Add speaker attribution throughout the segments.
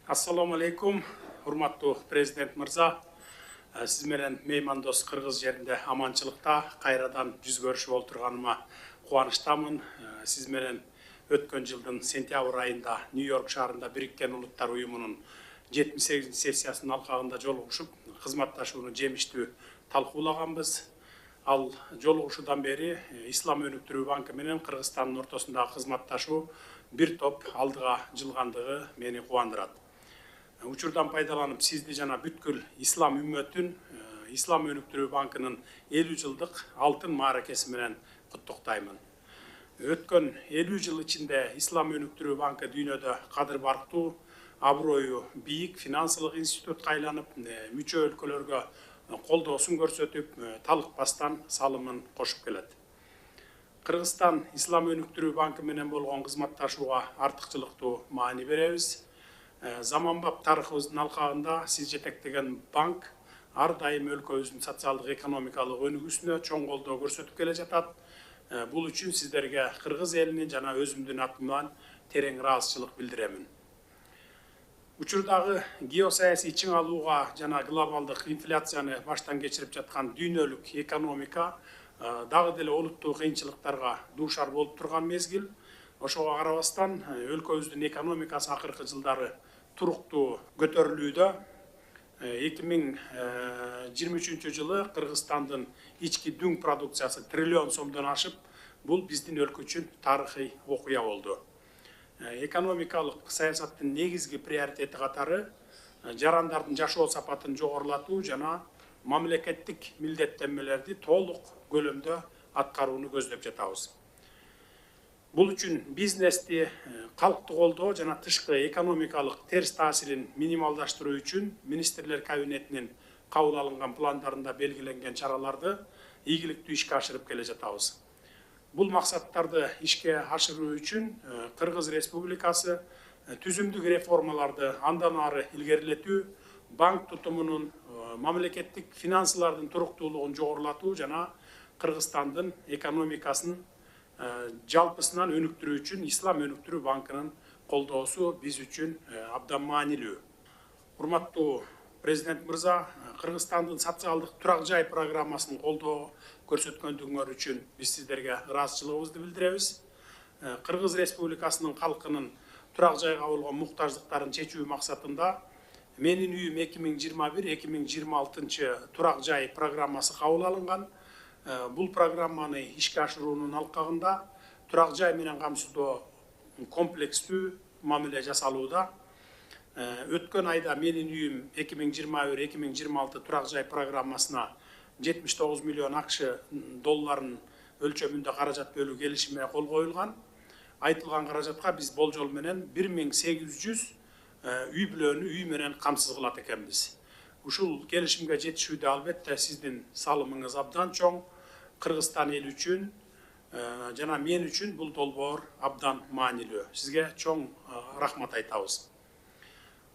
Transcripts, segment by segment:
Speaker 1: Assalamu alaikum, урматтуу президент мырза. Сиз менен меймандос Кыргыз жеринде аманчылыкта кайрадан жүз көрүшүп олтурганыма кубанычтамын. Сиз менен өткөн жылдын сентябрь айында Нью-Йорк шаарында Бириккен Улуттар уюмунун 78 сессиясынын алкагында жолугушуп, кызматташууну жемиштүү талкуулаганбыз. Ал жолугушуудан бери Ислам өнүктүрүү банкы менен Кыргызстандын ортосундагы кызматташуу бир топ алдыга жылгандыгы мени кубандырат. Учурдан пайдаланып сизди жана бүткүл ислам үммөтүн Ислам өнүктүрүү банкынын 50 жылдык алтын мааракеси менен куттуктаймын. Өткөн 50 жыл ичинде Ислам өнүктүрүү банкы дүйнөдө кадыр барктуу, аброю бийик финансылык институтка айланып, мүчө өлкөлөргө колдоосун көрсөтүп, талыкпастан салымын кошуп келет. Кыргызстан Ислам өнүктүрүү банкы менен болгон кызматташууга артыкчылыктуу маани беребиз. Заманбап тарыхыбыздын алкагында сиз жетектеген банк ар дайым өлкөбүздүн социалдык экономикалык өнүгүүсүнө чоң колдоо көрсөтүп келе жатат. Бул үчүн сиздерге кыргыз элинин жана өзүмдүн атымдан терең ыраазычылык билдиремин. Учурдагы геосаясий чың алууга жана глобалдык инфляцияны баштан кечирип жаткан дүйнөлүк экономика дагы деле олуттуу кыйынчылыктарга дуушар болуп турган мезгил. Ошого карабастан өлкөбүздүн экономикасы акыркы жылдары туруктуу көтөрүлүүдө. 2023 жылы Кыргызстандын ички дүң продукциясы триллион сомдон ашып, бул биздин өлкө үчүн тарыхый окуя болду. Экономикалык саясаттын негизги приоритети катары жарандардын жашоо сапатын жогорулатуу жана мамлекеттик милдеттенмелерди толук көлөмдө аткарууну көздөп жатабыз. Бул үчүн бизнести, калкты колдоо жана тышкы экономикалык терс таасирин минималдаштыруу үчүн министрлер кабинетинин кабыл алынган пландарында белгиленген чараларды ийгиликтүү ишке ашырып келе жатабыз. Бул максаттарды ишке ашыруу үчүн Кыргыз Республикасы түзүмдүк реформаларды андан ары илгерилетүү, банк тутумунун мамлекеттик финансылардын туруктуулугун жогорулатуу жана Кыргызстандын экономикасын жалпысынан өнүктүрүү үчүн Ислам өнүктүрүү банкынын колдоосу биз үчүн абдан маанилүү. Урматтуу президент мырза, Кыргызстандын социалдык турак жай программасын колдоо көрсөткөндүгүңөр үчүн биз сиздерге ыраазычылыгыбызды билдиребиз. Кыргыз Республикасынын калкынын турак жайга болгон муктаждыктарын чечүү максатында Менин үйүм 2021-2026 турак жай программасы кабыл алынган. Бул программаны ишке ашыруунун алкагында турак жай менен камсыздоо комплекстүү мамиле жасалууда. Өткөн айда Менин үйүм 2021-2026 турак жай программасына 79 миллион акш долларын өлчөмүндө каражат бөлүү келишимине кол коюлган. Айтылган каражатка биз болжол менен 1800 үй бүлөнү үй менен камсыз кылат экенбиз. Ушул келишимге жетишүүдө албетте сиздин салымыңыз абдан чоң. Кыргызстан эл үчүн жана мен үчүн бул долбоор абдан маанилүү. Сизге чоң рахмат айтабыз.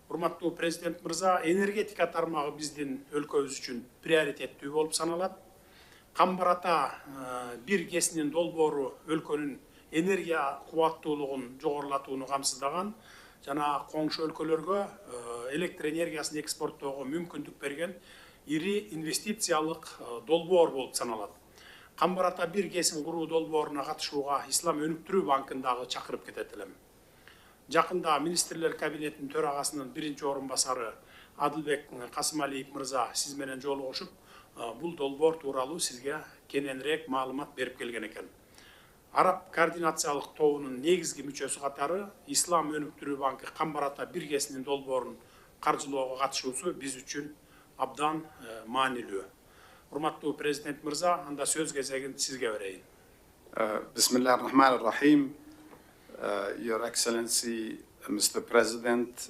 Speaker 1: Урматтуу президент мырза, энергетика тармагы биздин өлкөбүз үчүн приоритеттүү болуп саналат. Камбарата бир кесинин долбоору өлкөнүн энергия кубаттуулугун жогорулатууну камсыздаган жана коңшу өлкөлөргө электр энергиясын экспорттоого мүмкүндүк берген ири инвестициялык долбоор болуп саналат. Камбарата бир кесин куруу долбооруна катышууга Ислам өнүктүрүү банкындагы чакырып кетет элем. Жакында министрлер кабинетинин төрагасынын биринчи орун басары Адылбек Касымалиев мырза сиз менен жолугушуп, бул долбоор тууралуу сизге кененирээк маалымат берип келген экен. Араб координациялык тобунун негизги мүчөсү катары Ислам өнүктүрүү банкы Камбарата бир кесинин долбоорун каржылоого катышуусу биз үчүн абдан маанилүү. Урматтуу президент мырза, анда сөз кезегин сизге берейин.
Speaker 2: Bismillahirrahmanirrahim. Your Excellency, Mr. President,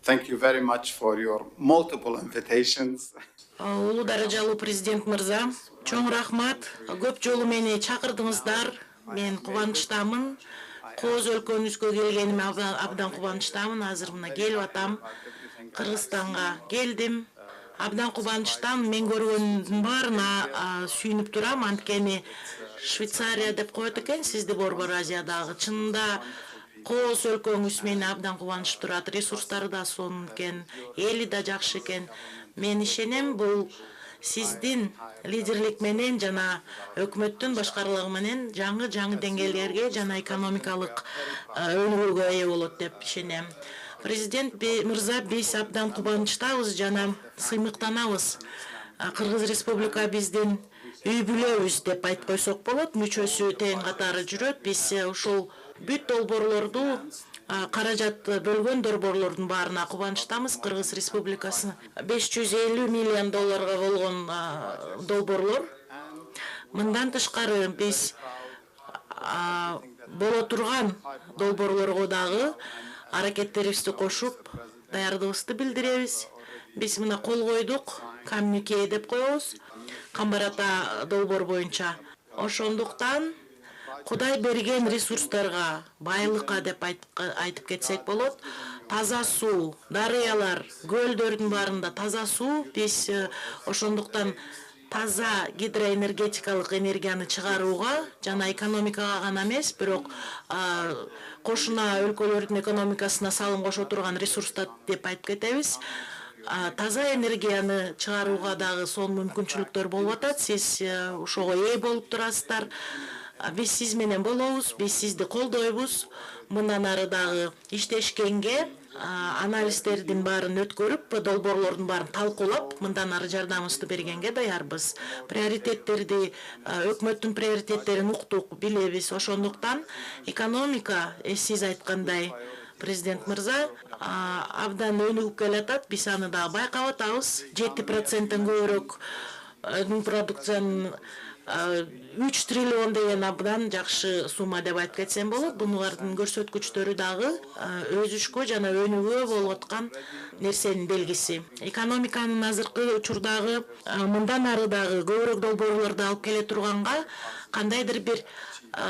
Speaker 2: thank you very much for your multiple invitations.
Speaker 3: Улуу даражалуу президент мырза, чоң рахмат. Көп жолу мени чакырдыңыздар. Мен кубанычтамын. Кооз өлкөбүзгө келгениме абдан кубанычтамын. Азыр мына келип атам. Кыргызстанга келдим. Абдан кубанычтамын. Мен көргөндүн баарына сүйүнүп турам. Анткени Швейцария деп коет экен сизди Борбор Азиядагы. Чынында кооз өлкөңүз мени абдан кубанычтуу турат. Ресурстары да сонун экен, эли да жакшы экен. Мен ишенем, бул сиздин лидерлик менен жана өкмөттүн башкарылыгы менен жаңы деңгээлерге жана экономикалык өнүгүүгө ээ болот деп ишенем. Президент мырза, биз абдан кубанычтабыз жана сыймыктанабыз. Кыргыз Республика биздин үй бүлөбүз деп айтып койсок болот, мүчөсү тең катары жүрөт. Биз ушул бүт долбоорлорду, каражат бөлгөн долбоорлордун баарына кубанычтамыз. Кыргыз Республикасы 550 миллион долларга болгон долбоорлор. Мындан тышкары биз боло турган долбоорлорго дагы аракеттерибизди кошуп, даярдыгыбызды билдиребиз. Биз мына кол койдук, коммюнике деп коебуз, Камбар-Ата долбоор боюнча. Ошондуктан Кудай берген ресурстарга, байлыкка деп айтып кетсек болот. Таза суу, дарыялар, көлдөрдүн баарында таза суу. Биз ошондуктан таза гидроэнергетикалык энергияны чыгарууга жана экономикага гана эмес, бирок кошуна өлкөлөрдүн экономикасына салым кошо турган ресурстар деп айтып кетебиз. Таза энергияны чыгарууга дагы сонун мүмкүнчүлүктөр болуп атат. Сиз ошого ээ болуп турасыздар. Биз сиз менен болобуз, биз сизди колдойбуз. Мындан ары дагы иштешкенге, анализдердин баарын өткөрүп, долбоорлордун баарын талкуулап, мындан ары жардамыбызды бергенге даярбыз. Приоритеттерди, өкмөттүн приоритеттерин уктук, билебиз. Ошондуктан экономика, сиз айткандай, президент мырза, абдан өнүгүп келатат. Биз аны дагы байкап атабыз. 7%-тен көбүрөөк продукциянын 3 триллион деген абдан жакшы сумма деп айтып кетсем болот. Булардын көрсөткүчтөрү дагы өсүшкө жана өнүгүүгө болуп аткан нерсенин белгиси. Экономиканын азыркы учурдагы мындан ары дагы көбүрөөк долбоорлорду алып келе турганга кандайдыр бир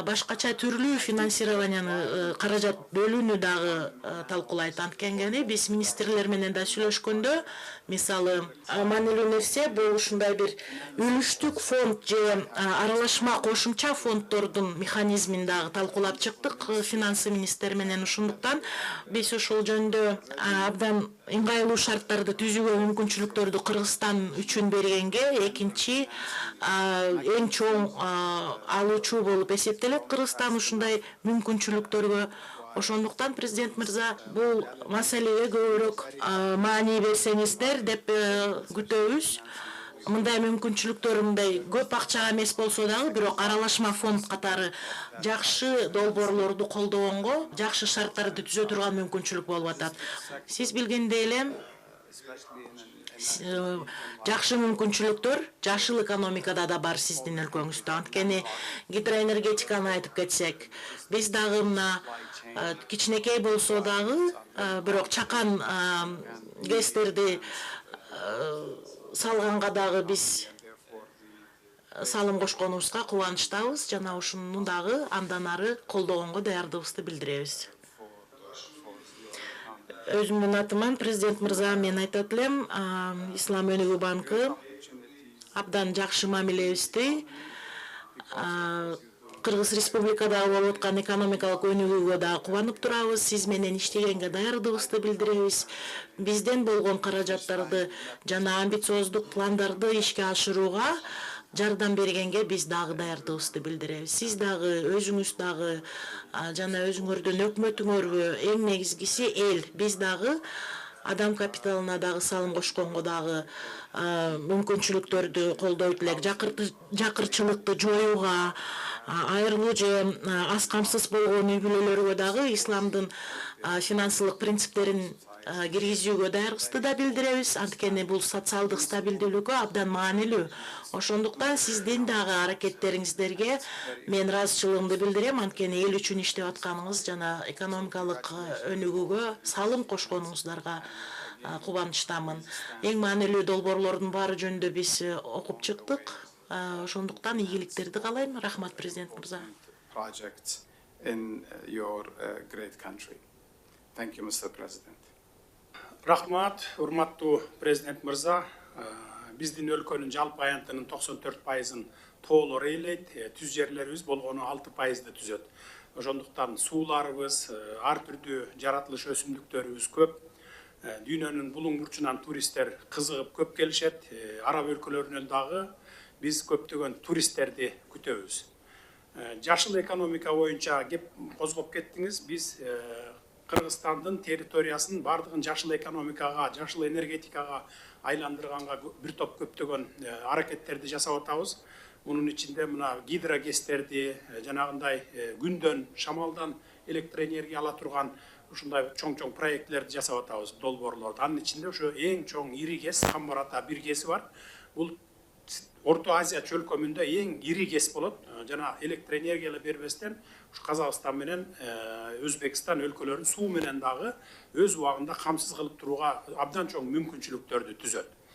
Speaker 3: башкача түрлүү финансированияны, каражат бөлүүнү дагы талкуулайт. Анткени биз министрлер менен да сүйлөшкөндө, мисалы, маанилүү нерсе бул ушундай бир үлүштүк фонд же аралашма кошумча фонддордун механизмин дагы талкуулап чыктык финансы министри менен. Ошондуктан биз ушул жөнүндө абдан ыңгайлуу шарттарды түзүүгө мүмкүнчүлүктөрдү Кыргызстан үчүн бергенге, экинчи эң чоң алуучу болуп эсептелет Кыргызстан ушундай мүмкүнчүлүктөргө. Ошондуктан президент мырза, бул маселеге көбүрөөк маани берсеңиздер деп күтөбүз. Мындай мүмкүнчүлүктөр мындай көп акчага эмес болсо дагы, бирок аралашма фонд катары жакшы долбоорлорду колдогонго, жакшы шарттарды түзө турган мүмкүнчүлүк болуп атат. Сиз билгендей эле жакшы мүмкүнчүлүктөр жашыл экономикада да бар сиздин өлкөңүздө. Анткени гидроэнергетиканы айтып кетсек, биз дагы мына кичинекей болсо дагы, бирок чакан гэстерди салганга дагы биз салым кошконубузга кубанычтабыз жана ушуну дагы андан ары колдогонго даярдыгыбызды билдиребиз. Өзүмдүн атыман президент мырза, мен айтат элем, Ислам өнүгүү банкы абдан жакшы мамилебизди Кыргыз Республикадагы болуп аткан экономикалык өнүгүүгө дагы кубанып турабыз. Сиз менен иштегенге даярдыгыбызды билдиребиз. Бизден болгон каражаттарды жана амбициоздук пландарды ишке ашырууга жардам бергенге биз дагы даярдыгыбызды билдиребиз. Сиз дагы, өзүңүз дагы жана өзүңөрдүн өкмөтүңөргө эң негизгиси эл. Биз дагы адам капиталына дагы салым кошконго дагы мүмкүнчүлүктөрдү колдойт элек. Жакырчылыкты жоюуга, айырылуу же аз камсыз болгон үй бүлөлөргө дагы исламдын финансылык принциптерин киргизүүгө даярбызды да билдиребиз. Анткени бул социалдык стабилдүүлүккө абдан маанилүү. Ошондуктан сиздин дагы аракеттериңиздерге мен ыраазычылыгымды билдирем. Анткени эл үчүн иштеп атканыңыз жана экономикалык өнүгүүгө салым кошконуңуздарга кубанычтамын. Эң маанилүү долбоорлордун баары жөнүндө биз окуп чыктык. Ошондуктан ийгиликтерди каалайм. Рахмат, президент мырза.
Speaker 2: Projects in your great country. Thank you, Mr. President.
Speaker 1: Рахмат, урматтуу президент мырза. Биздин өлкөнүн жалпы аянтынын 94%-ын тоолор ээлейт, түз жерлерибиз болгону 6%-ды түзөт. ошондуктан сууларыбыз, ар түрдүү жаратылыш өсүмдүктөрүбүз көп. Дүйнөнүн булуң бурчунан туристтер кызыгып көп келишет. Араб өлкөлөрүнөн дагы биз көптөгөн туристтерди күтөбүз. Жашыл экономика боюнча кеп козгоп кеттиңиз. Биз Кыргызстандын территориясын бардыгын жашыл экономикага, жашыл энергетикага айландырганга бир топ көптөгөн аракеттерди жасап атабыз. Мунун ичинде мына гидрогестерди, жанагындай күндөн, шамалдан электроэнергия ала турган ушундай чоң проектлерди жасап атабыз, долбоорлорду. Анын ичинде ошо эң чоң ири кес Камбар Ата бир кеси бар. Бул Орто Азия чөлкөмүндө эң ири кес болот. Жана электроэнергия бербестен Казакстан менен Өзбекстан өлкөлөрүн суу менен дагы өз убагында камсыз кылып турууга абдан чоң мүмкүнчүлүктөрдү түзөт.